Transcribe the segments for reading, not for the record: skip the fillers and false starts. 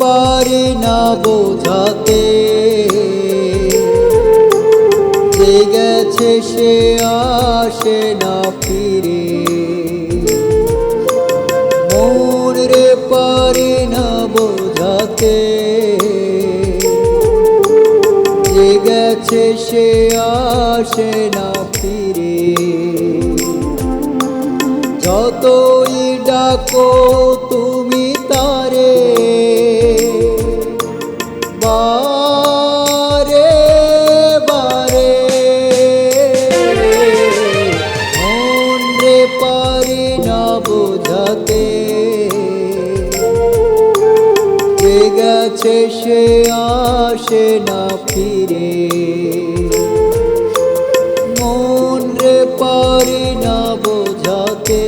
পারি না বোঝাতে, যে গেছে সে আসে না ফিরে। মন রে পারি না বোঝাতে, যে গেছে সে আসে না ফিরে। যতই ডাকো তুমি তারে, বারে বারে, মন রে পারি না বোঝাতে, যে গেছে সে আসে না ফিরে। মন রে পারি না বোঝাতে,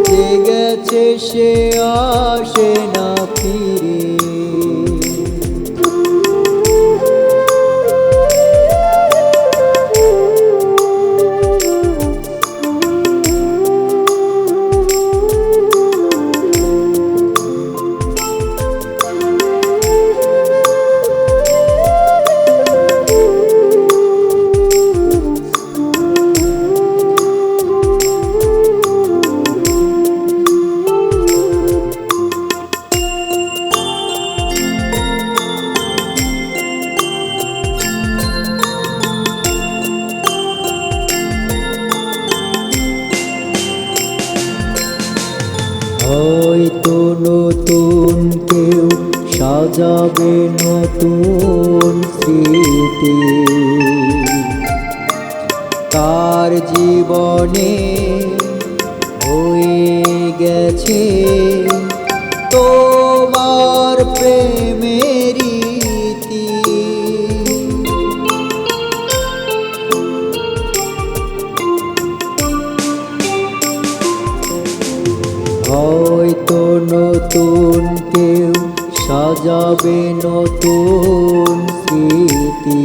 যে গেছে সে আসে না ফিরে। হয়তো নতুন কেউ সাজাবে নতুন স্মৃতি, তার জীবনে হয়ে গেছে তোমার প্রেমের রীতি। হয়তো নতুন কেউ সাজাবে নতুন স্মৃতি,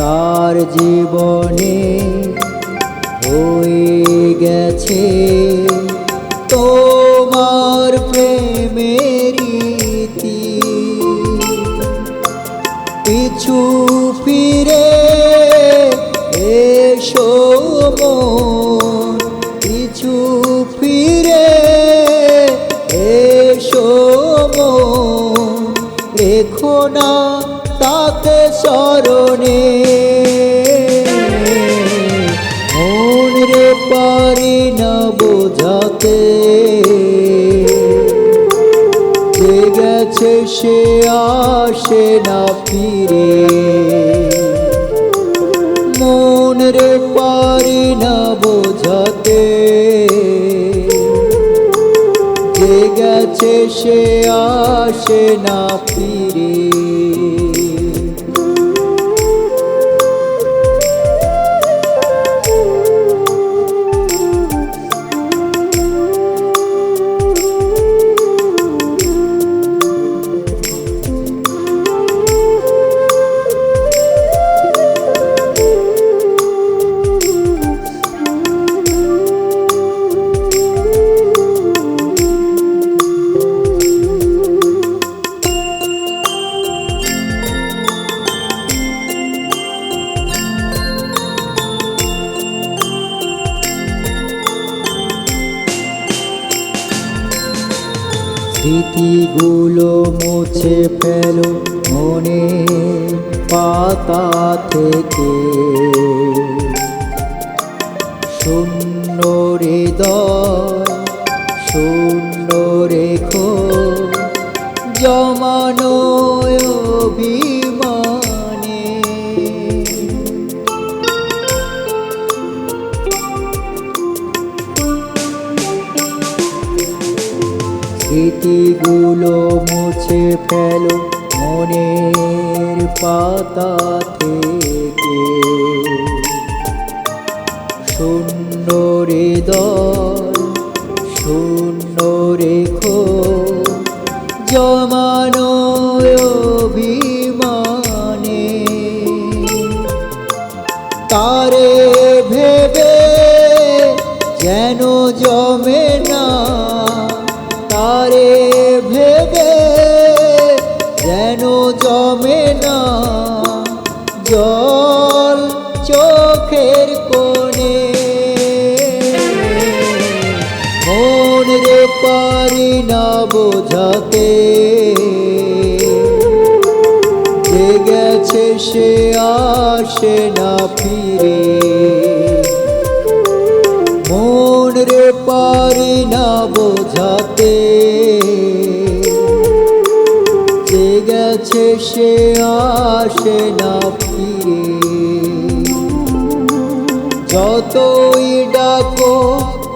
তার জীবনে হয়ে গেছে তোমার প্রেমের রীতি। পিছু ফিরে এসো মন, পিছু ফিরে এসো মন, রেখো না তাকে স্মরণে। মন রে পারি না বোঝাতে, যে গেছে সে আসে না ফিরে। মন রে পারি না বোঝাতে, যে গেছে সে আসে না ফিরে। স্মৃতিগুলো মুছে ফেলো মনে পাতা থেকে, শূন্য হৃদয় শূন্য রেখো, জমানো ফেলো মনের পাতা থেকে। শূন্য হৃদয় শূন্য রেখো জমানো অভিমানে। তারে ভেবে যেন জমে না, তারে ভেবে যেন জমে না জল চোখের কোণে। মন রে পারি না বোঝাতে, যে গেছে সে আসে না ফিরে। মন রে পারি না বোঝাতে, যে গেছে সে আসে না ফিরে। যতই ডাকো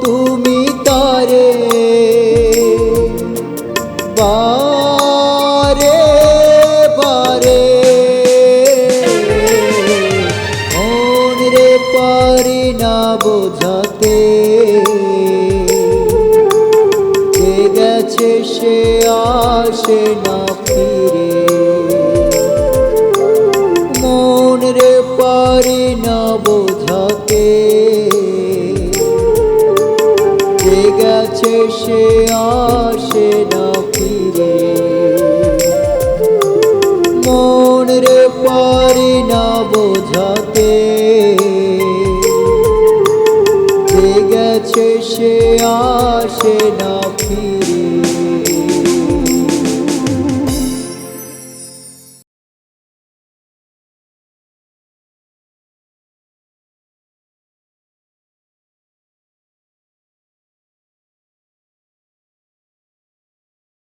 তুমি তারে, বারে বারে মন রে পারি না বোঝাতে, যে গেছে সে আসে না ফিরে। মন রে পারি না বোঝাতে, যে গেছে সে আসে না ফিরে। মন রে পারি না বোঝাতে, যে গেছে সে আসে না ফিরে।